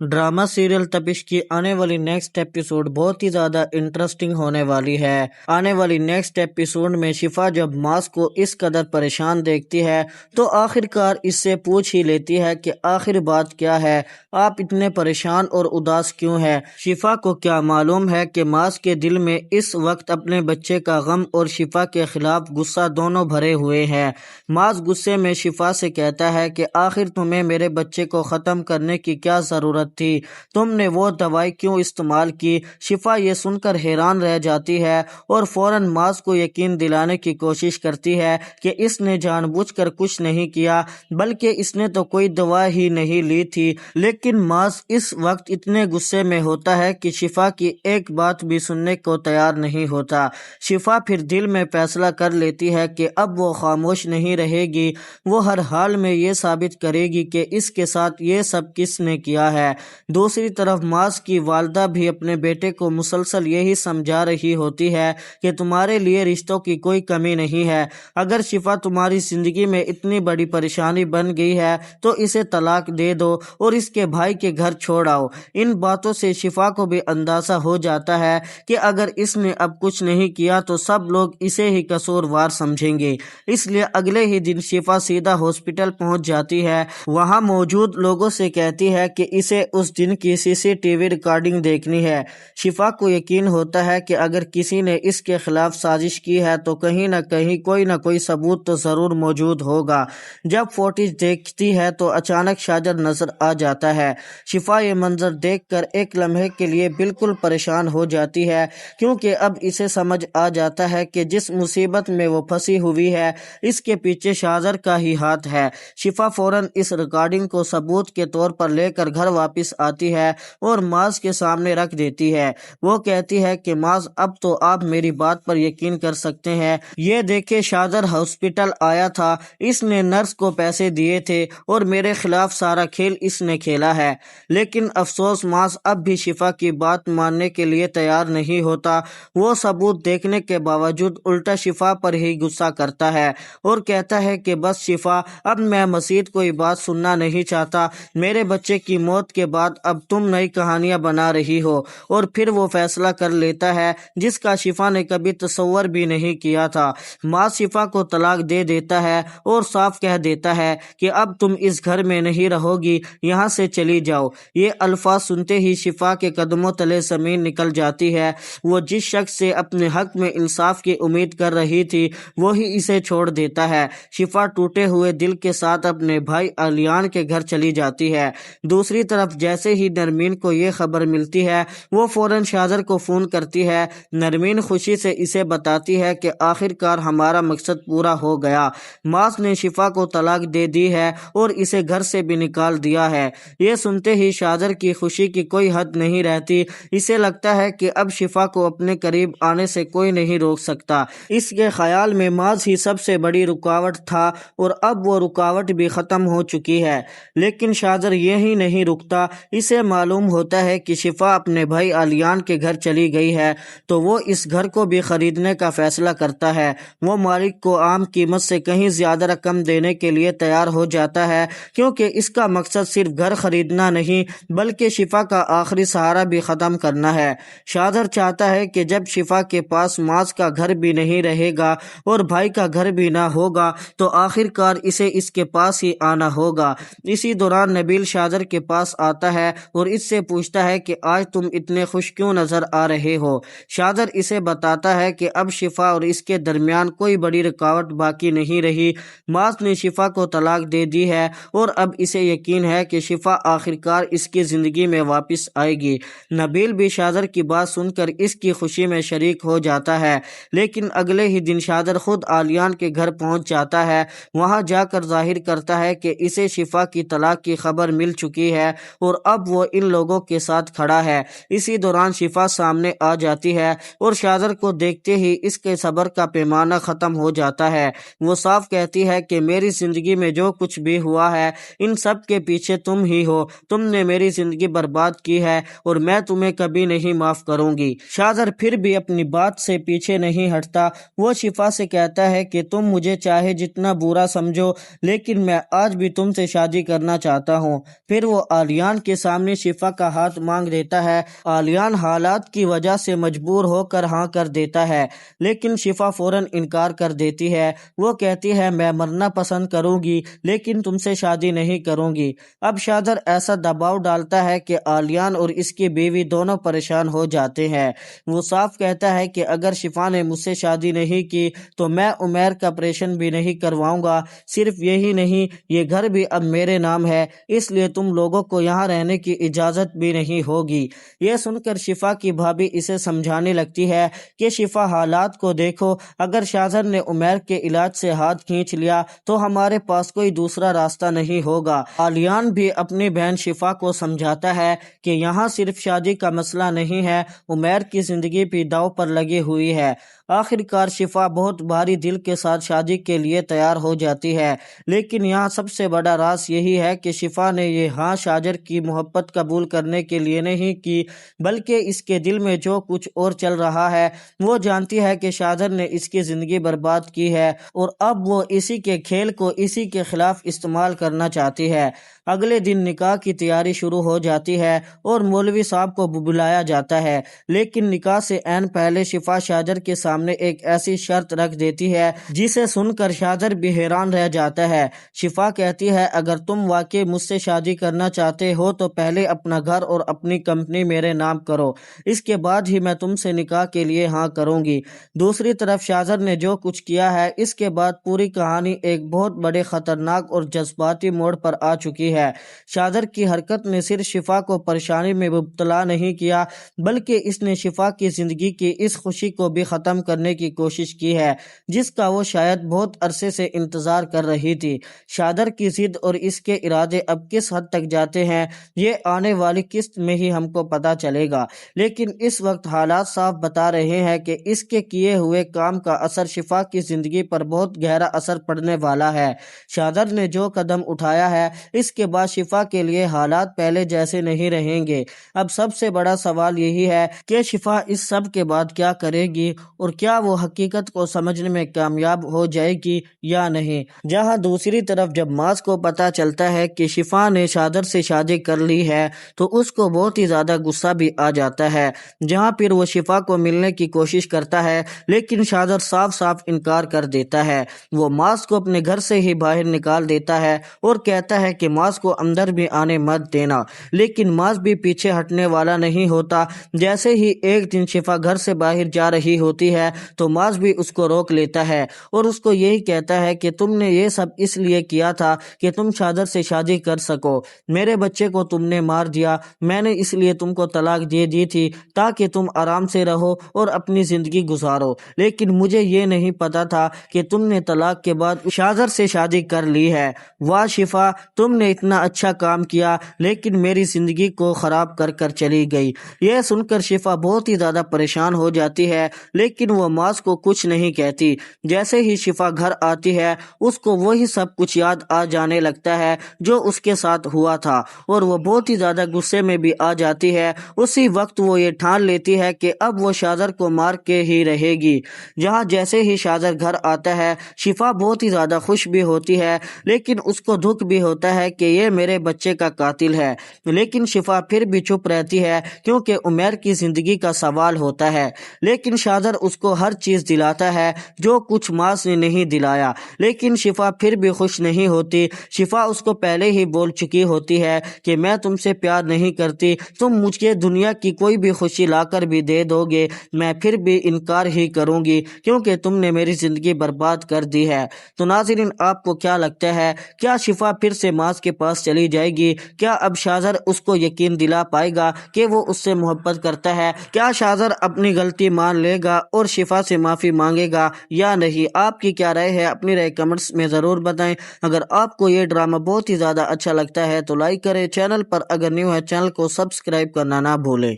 Drama serial तपिश की आने वाली नेक्स्ट एपिसोड बहुत ही ज़्यादा इंटरेस्टिंग होने वाली है। आने वाली नेक्स्ट एपिसोड में शिफा जब मास को इस कदर परेशान देखती है तो आखिरकार इससे पूछ ही लेती है कि आखिर बात क्या है, आप इतने परेशान और उदास क्यों हैं। शिफा को क्या मालूम है कि मास के दिल में इस वक्त अपने बच्चे का गम और शिफा के खिलाफ गुस्सा दोनों भरे हुए हैं। मास गुस्से में शिफा से कहता है कि आखिर तुम्हें मेरे बच्चे को ख़त्म करने की क्या ज़रूरत थी, तुमने वो दवाई क्यों इस्तेमाल की। शिफा ये सुनकर हैरान रह जाती है और फौरन मास को यकीन दिलाने की कोशिश करती है कि इसने जानबूझकर कुछ नहीं किया, बल्कि इसने तो कोई दवा ही नहीं ली थी। लेकिन मास इस वक्त इतने गुस्से में होता है कि शिफा की एक बात भी सुनने को तैयार नहीं होता। शिफा फिर दिल में फैसला कर लेती है कि अब वो खामोश नहीं रहेगी, वो हर हाल में ये साबित करेगी कि इसके साथ ये सब किसने किया है। दूसरी तरफ मास की वालदा भी अपने बेटे को मुसलसल यही समझा रही होती है कि तुम्हारे लिए रिश्तों की कोई कमी नहीं है। अगर शिफा तुम्हारी जिंदगी में इतनी बड़ी परेशानी बन गई है तो इसे तलाक दे दो और इसके भाई के घर छोड़ आओ। इन बातों से शिफा को भी अंदाजा हो जाता है कि अगर इसने अब कुछ नहीं किया तो सब लोग इसे ही कसूरवार समझेंगे। इसलिए अगले ही दिन शिफा सीधा हॉस्पिटल पहुंच जाती है। वहां मौजूद लोगों से कहती है कि इसे उस दिन की सीसीटीवी रिकॉर्डिंग देखनी है। शिफा को यकीन होता है कि अगर किसी ने इसके खिलाफ साजिश की है तो कहीं ना कोई सबूत तो जरूर मौजूद होगा। जब फुटेज देखती है तो अचानक शाजर नजर आ जाता है। शिफा ये मंजर देखकर एक लम्हे के लिए बिल्कुल परेशान हो जाती है, क्योंकि अब इसे समझ आ जाता है कि जिस मुसीबत में वो फंसी हुई है इसके पीछे शाजर का ही हाथ है। शिफा फौरन इस रिकॉर्डिंग को सबूत के तौर पर लेकर घर वापस आती है और मास के सामने रख देती है। वो कहती है कि मास, अब तो आप मेरी बात पर यकीन कर सकते हैं। ये देखे, शाजर हॉस्पिटल आया था, इसने नर्स को पैसे दिए थे और मेरे खिलाफ सारा खेल इसने खेला है। लेकिन अफसोस मास अब भी शिफा की बात मानने के लिए तैयार नहीं होता। वो सबूत देखने के बावजूद उल्टा शिफा पर ही गुस्सा करता है और कहता है कि बस शिफा, अब मैं मजीद कोई बात सुनना नहीं चाहता। मेरे बच्चे की मौत के बाद अब तुम नई कहानियां बना रही हो। और फिर वो फैसला कर लेता है जिसका शिफा ने कभी तसव्वुर भी नहीं किया था। माँ शिफा को तलाक दे देता है और साफ कह देता है कि अब तुम इस घर में नहीं रहोगी, यहाँ से चली जाओ। ये अल्फाज सुनते ही शिफा के कदमों तले जमीन निकल जाती है। वो जिस शख्स से अपने हक में इंसाफ की उम्मीद कर रही थी वही इसे छोड़ देता है। शिफा टूटे हुए दिल के साथ अपने भाई आलियान के घर चली जाती है। दूसरी तरफ जैसे ही नरमीन को ये खबर मिलती है वो फौरन शाजर को फोन करती है। नरमीन खुशी से इसे बताती है कि आखिरकार हमारा मकसद पूरा हो गया, मास ने शिफा को तलाक दे दी है और इसे घर से भी निकाल दिया है। ये सुनते ही शाजर की खुशी की कोई हद नहीं रहती। इसे लगता है कि अब शिफा को अपने करीब आने से कोई नहीं रोक सकता। इसके ख्याल में मास ही सबसे बड़ी रुकावट था और अब वो रुकावट भी खत्म हो चुकी है। लेकिन शाजर यही नहीं रुकता। इसे मालूम होता है कि शिफा अपने भाई आलियान के घर चली गई है तो वो इस घर को भी खरीदने का फैसला करता है। वो मालिक को आम कीमत से कहीं ज्यादा रकम देने के लिए तैयार हो जाता है, क्योंकि इसका मकसद सिर्फ घर खरीदना नहीं बल्कि शिफा का आखिरी सहारा भी खत्म करना है। शाजर चाहता है कि जब शिफा के पास मास का घर भी नहीं रहेगा और भाई का घर भी ना होगा तो आखिरकार इसे इसके पास ही आना होगा। इसी दौरान नबील शाजर के पास आता है और इससे पूछता है कि आज तुम इतने खुश क्यों नजर आ रहे हो। शाजर इसे बताता है कि अब शिफा और इसके दरमियान कोई बड़ी रुकावट बाकी नहीं रही। मास ने शिफा को तलाक दे दी है और अब इसे यकीन है कि शिफा आखिरकार इसकी जिंदगी में वापस आएगी। नबील भी शाजर की बात सुनकर इसकी खुशी में शरीक हो जाता है। लेकिन अगले ही दिन शाजर खुद आलियान के घर पहुंच जाता है। वहां जाकर जाहिर करता है कि इसे शिफा की तलाक की खबर मिल चुकी है और अब वो इन लोगों के साथ खड़ा है। इसी दौरान शिफा सामने आ जाती है और शाजर को देखते ही इसके सब्र का पैमाना खत्म हो जाता है। वो साफ कहती है कि मेरी जिंदगी में जो कुछ भी हुआ है इन सब के पीछे तुम ही हो। तुमने मेरी जिंदगी बर्बाद की है और मैं तुम्हें कभी नहीं माफ करूंगी। शाजर फिर भी अपनी बात से पीछे नहीं हटता। वो शिफा से कहता है कि तुम मुझे चाहे जितना बुरा समझो लेकिन मैं आज भी तुमसे शादी करना चाहता हूँ। फिर वो आलियान آلیان کے سامنے شفا کا ہاتھ مانگ دیتا ہے۔ آلیان حالات کی وجہ سے مجبور ہو کر ہاں کر دیتا ہے، لیکن شفا فوراً انکار کر دیتی ہے۔ وہ کہتی ہے میں مرنا پسند کروں گی لیکن تم سے شادی نہیں کروں گی۔ اب شاذر ایسا دباؤ ڈالتا ہے کہ آلیان اور اس کی بیوی دونوں پریشان ہو جاتے ہیں۔ وہ صاف کہتا ہے کہ اگر شفا نے مجھ سے شادی نہیں کی تو میں عمیر کا آپریشن بھی نہیں کرواؤں گا۔ صرف یہی نہیں، یہ گھر بھی اب میرے نام ہے، اس لیے تم لوگوں کو یہاں رہنے کی اجازت بھی نہیں ہوگی۔ یہ سن کر شفا کی بھابھی اسے سمجھانے لگتی ہے کہ شفا حالات کو دیکھو، اگر شاذر نے عمیر کے علاج سے ہاتھ کھینچ لیا تو ہمارے پاس کوئی دوسرا راستہ نہیں ہوگا۔ آلیان بھی اپنی بہن شفا کو سمجھاتا ہے کہ یہاں صرف شادی کا مسئلہ نہیں ہے، عمیر کی زندگی بھی داؤ پر لگی ہوئی ہے۔ آخر کار شفا بہت بھاری دل کے ساتھ شادی کے لیے تیار ہو جاتی ہے، لیکن یہاں سب سے بڑا راز یہی ہے کہ شفا نے یہ ہاں شاذر کی محبت قبول کرنے کے لیے نہیں کی، بلکہ اس کے دل میں جو کچھ اور چل رہا ہے وہ جانتی ہے کہ شاذر نے اس کی زندگی برباد کی ہے اور اب وہ اسی کے کھیل کو اسی کے خلاف استعمال کرنا چاہتی ہے۔ اگلے دن نکاح کی تیاری شروع ہو جاتی ہے اور مولوی صاحب کو بلایا جاتا ہے، لیکن نکاح سے عین پہلے شفا شاذر کے سامنے ایک ایسی شرط رکھ دیتی ہے جسے سن کر شاذر بھی حیران رہ جاتا ہے۔ شفا کہتی ہے اگر تم واقعی مجھ سے شادی کرنا چاہتے ہو تو پہلے اپنا گھر اور اپنی کمپنی میرے نام کرو، اس کے بعد ہی میں تم سے نکاح کے لیے ہاں کروں گی۔ دوسری طرف شاذر نے جو کچھ کیا ہے اس کے بعد پوری کہانی ایک بہت بڑے خطرناک اور جذباتی موڑ پر آ چکی ہے۔ شاذر کی حرکت نے صرف شفا کو پریشانی میں مبتلا نہیں کیا، بلکہ اس نے شفا کی زندگی کی اس خوشی کو بھی ختم کرنے کی کوشش کی ہے جس کا وہ شاید بہت عرصے سے انتظار کر رہی تھی۔ شاذر کی ضد اور اس کے ارادے اب کس حد تک جاتے ہیں یہ آنے والی قسط میں ہی ہم کو پتہ چلے گا، لیکن اس وقت حالات صاف بتا رہے ہیں کہ اس کے کیے ہوئے کام کا اثر شفا کی زندگی پر بہت گہرا اثر پڑنے والا ہے۔ شاذر نے جو قدم اٹھایا ہے اس کے بعد شفا کے لیے حالات پہلے جیسے نہیں رہیں گے۔ اب سب سے بڑا سوال یہی ہے کہ شفا اس سب کے بعد کیا کرے گی اور کیا وہ حقیقت کو سمجھنے میں کامیاب ہو جائے گی یا نہیں۔ جہاں دوسری طرف جب ماس کو پتہ چلتا ہے کہ شفا نے شاذر سے شادی کر لی ہے تو اس کو بہت ہی زیادہ غصہ بھی آ جاتا ہے، جہاں پھر وہ شفا کو ملنے کی کوشش کرتا ہے لیکن شاذر صاف صاف انکار کر دیتا ہے۔ وہ ماس کو اپنے گھر سے ہی باہر نکال دیتا ہے اور کہتا ہے کہ ماس کو اندر بھی آنے مت دینا، لیکن ماس بھی پیچھے ہٹنے والا نہیں ہوتا۔ جیسے ہی ایک دن شفا گھر سے باہر جا رہی ہوتی ہے تو ماس بھی اس کو روک لیتا ہے اور اس کو یہی کہتا ہے کہ تم نے یہ سب اس لیے کیا تھا کہ تم شاذر سے شادی کر سکو، میرے بچے کو تم نے مار دیا، میں نے اس لیے تم کو طلاق دے دی تھی تاکہ تم آرام سے رہو اور اپنی زندگی گزارو، لیکن مجھے یہ نہیں پتا تھا کہ تم نے طلاق کے بعد شاذر سے شادی کر لی ہے۔ واہ شفا، تم نے اتنا اچھا کام کیا لیکن میری زندگی کو خراب کر کر چلی گئی۔ یہ سن کر شفا بہت ہی زیادہ پریشان ہو جاتی ہے لیکن وہ ماس کو کچھ نہیں کہتی۔ جیسے ہی شفا گھر آتی ہے اس کو وہی سب کچھ یاد آ جانے لگتا ہے جو اس کے ساتھ ہوا تھا اور وہ بہت ہی زیادہ غصے میں بھی آ جاتی ہے۔ اسی وقت وہ یہ ٹھان لیتی ہے کہ اب وہ شاذر کو مار کے ہی رہے گی۔ جہاں جیسے ہی شاذر گھر آتا ہے شفا بہت ہی زیادہ خوش بھی ہوتی ہے لیکن اس کو دکھ بھی ہوتا ہے کہ یہ میرے بچے کا قاتل ہے، لیکن شفا پھر بھی چپ رہتی ہے کیونکہ عمیر کی زندگی کا سوال ہوتا ہے۔ لیکن شاذر اس کو ہر چیز دلاتا ہے جو کچھ ماس نے نہیں دلایا، لیکن شفا پھر بھی خوش نہیں ہوتی۔ شفا اس کو پہلے ہی بول چکی ہوتی ہے کہ میں تم سے پیار نہیں کرتی، تم مجھے دنیا کی کوئی بھی خوشی لا کر بھی دے دو گے میں پھر بھی انکار ہی کروں گی کیونکہ تم نے میری زندگی برباد کر دی ہے۔ تو ناظرین آپ کو کیا لگتا ہے، کیا شفا پھر سے ماس کے پاس چلی جائے گی؟ کیا اب شاذر اس کو یقین دلا پائے گا کہ وہ اس سے محبت کرتا ہے؟ کیا شاذر اپنی غلطی مان لے گا اور شفا سے معافی مانگے گا یا نہیں؟ آپ کی کیا رائے ہے؟ اپنی رائے کمنٹس میں ضرور بتائیں۔ اگر آپ کو یہ ڈرامہ بہت ہی زیادہ اچھا لگتا ہے تو لائک کریں، چینل پر اگر نیو ہے چینل کو سبسکرائب کرنا نہ بھولیں۔